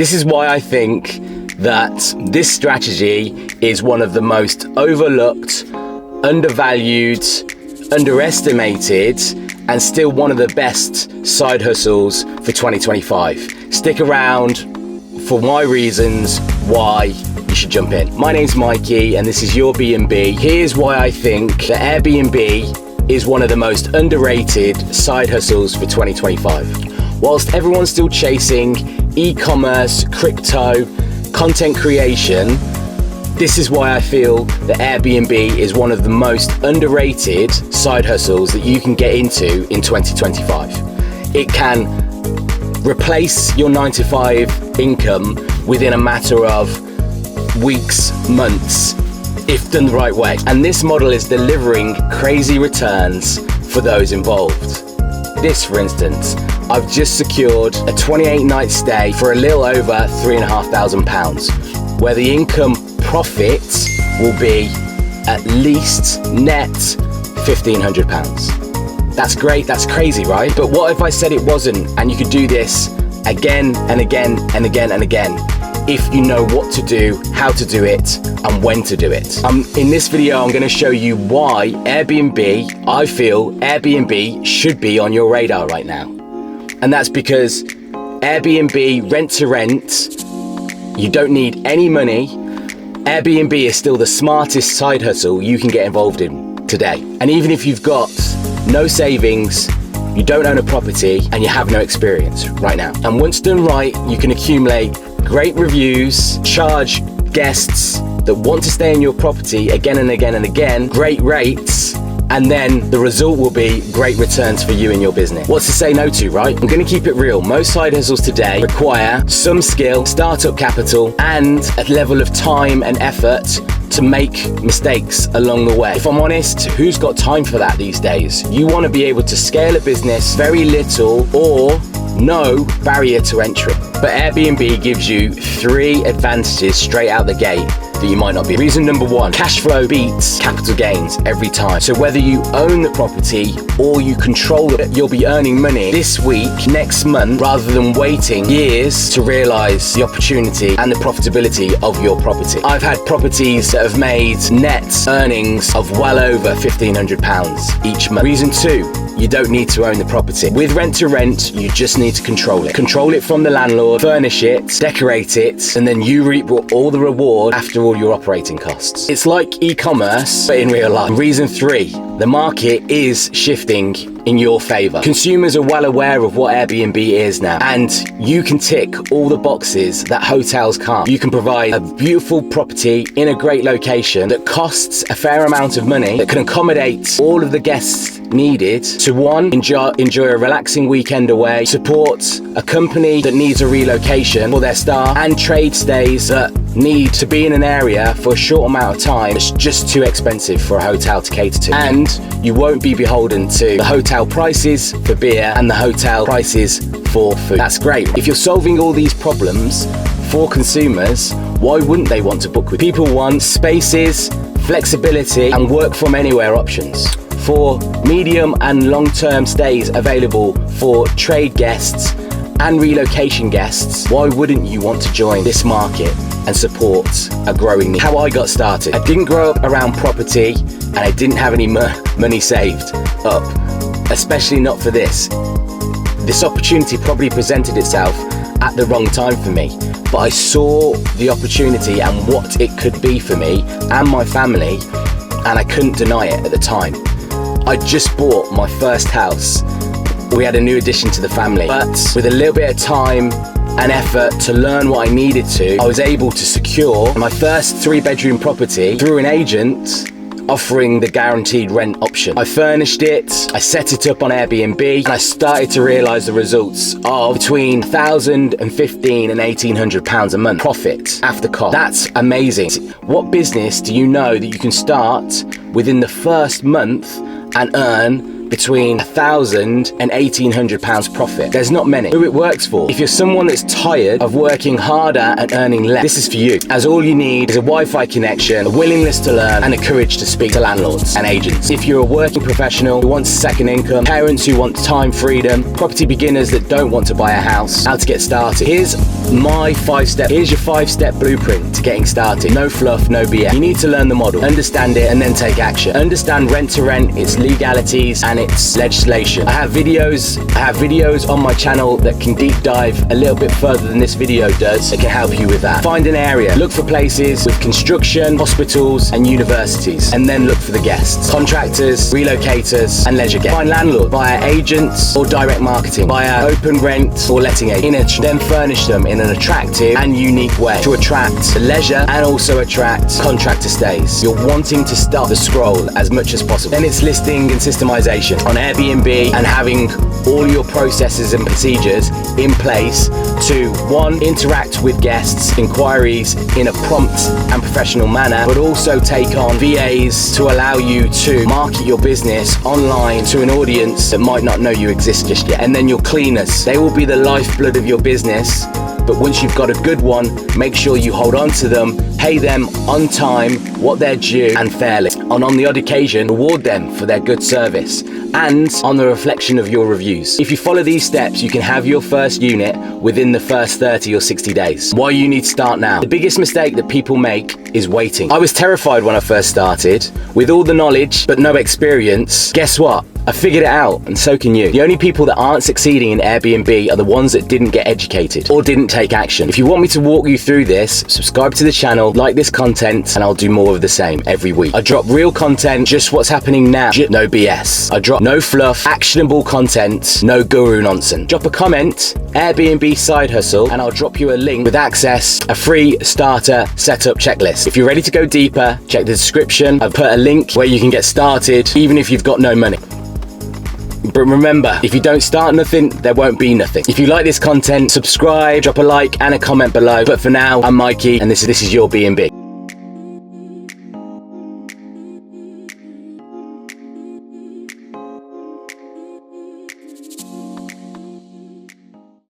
This is why I think that this strategy is one of the most overlooked, undervalued, underestimated, and still one of the best side hustles for 2025. Stick around for my reasons why you should jump in. My name's Mikey and this is your B&B. Here's why I think that Airbnb is one of the most underrated side hustles for 2025. Whilst everyone's still chasing e-commerce, crypto, content creation, this is why I feel that Airbnb is one of the most underrated side hustles that you can get into in 2025. It can replace your 9-to-5 income within a matter of weeks, months, if done the right way. And this model is delivering crazy returns for those involved. This, for instance, I've just secured a 28-night stay for a little over £3,500, where the income profit will be at least net £1,500. That's great, that's crazy, right? But what if I said it wasn't, and you could do this again and again and again and again, if you know what to do, how to do it, and when to do it. In this video, I'm gonna show you why Airbnb, I feel Airbnb should be on your radar right now. And that's because Airbnb, rent to rent, you don't need any money. Airbnb is still the smartest side hustle you can get involved in today. And even if you've got no savings, you don't own a property, and you have no experience right now. And once done right, you can accumulate great reviews, charge guests that want to stay in your property again and again and again, great rates, and then the result will be great returns for you and your business. What's to say no to, right? I'm gonna keep it real. Most side hustles today require some skill, startup capital, and a level of time and effort to make mistakes along the way. If I'm honest, who's got time for that these days? You wanna be able to scale a business very little or no barrier to entry. But Airbnb gives you 3 advantages straight out the gate that you might not be. Reason number 1, cash flow beats capital gains every time. So whether you own the property or you control it, you'll be earning money this week, next month, rather than waiting years to realize the opportunity and the profitability of your property. I've had properties that have made net earnings of well over £1,500 each month. Reason 2, you don't need to own the property. With rent to rent, you just need to control it. Control it from the landlord, furnish it, decorate it, and then you reap all the reward after all your operating costs. It's like e-commerce, but in real life. Reason 3, the market is shifting in your favor. Consumers are well aware of what Airbnb is now, and you can tick all the boxes that hotels can't. You can provide a beautiful property in a great location that costs a fair amount of money, that can accommodate all of the guests needed to, 1, enjoy a relaxing weekend away, support a company that needs a relocation for their staff, and trade stays that need to be in an area for a short amount of time that's just too expensive for a hotel to cater to. And you won't be beholden to the hotel prices for beer and the hotel prices for food. That's great. If you're solving all these problems for consumers, why wouldn't they want to book with you? People want spaces, flexibility, and work from anywhere options. For medium and long-term stays available for trade guests and relocation guests, why wouldn't you want to join this market and support a growing need? How I got started. I didn't grow up around property and I didn't have any money saved up, especially not for this. This opportunity probably presented itself at the wrong time for me, but I saw the opportunity and what it could be for me and my family, and I couldn't deny it at the time. I just bought my first house. We had a new addition to the family, but with a little bit of time and effort to learn what I needed to, I was able to secure my first 3-bedroom property through an agent offering the guaranteed rent option. I furnished it, I set it up on Airbnb, and I started to realize the results of between £1,015 and £1,800 a month profit after cost. That's amazing. What business do you know that you can start within the first month and earn between £1,000 and £1,800 profit. There's not many who it works for. If you're someone that's tired of working harder and earning less, this is for you, as all you need is a Wi-Fi connection, a willingness to learn, and the courage to speak to landlords and agents. If you're a working professional who wants a second income, parents who want time freedom, property beginners that don't want to buy a house, how to get started, here's your 5-step blueprint to getting started. No fluff, no BS. You need to learn the model, understand it, and then take action. Understand rent to rent, its legalities, and its legislation. I have videos on my channel that can deep dive a little bit further than this video does. It can help you with that. Find an area, look for places with construction, hospitals, and universities, and then look for the guests, contractors, relocators, and leisure guests. Find landlords via agents or direct marketing, via open rent or letting agents. Then furnish them in an attractive and unique way to attract leisure and also attract contractor stays. You're wanting to start the scroll as much as possible. Then it's listing and systemization on Airbnb and having all your processes and procedures in place to, one, interact with guests, inquiries in a prompt and professional manner, but also take on VAs to allow you to market your business online to an audience that might not know you exist just yet. And then your cleaners, they will be the lifeblood of your business. But once you've got a good one, make sure you hold on to them, pay them on time, what they're due, and fairly. And on the odd occasion, reward them for their good service and on the reflection of your reviews. If you follow these steps, you can have your first unit within the first 30 or 60 days. Why you need to start now? The biggest mistake that people make is waiting. I was terrified when I first started. With all the knowledge but no experience, guess what? I figured it out, and so can you. The only people that aren't succeeding in Airbnb are the ones that didn't get educated or didn't take action. If you want me to walk you through this, subscribe to the channel, like this content, and I'll do more of the same every week. I drop real content, just what's happening now, no BS. I drop no fluff, actionable content, no guru nonsense. Drop a comment, Airbnb side hustle, and I'll drop you a link with access, a free starter setup checklist. If you're ready to go deeper, check the description. I've put a link where you can get started, even if you've got no money. But remember, if you don't start nothing, there won't be nothing. If you like this content, subscribe, drop a like and a comment below. But for now, I'm Mikey, and this is your B&B.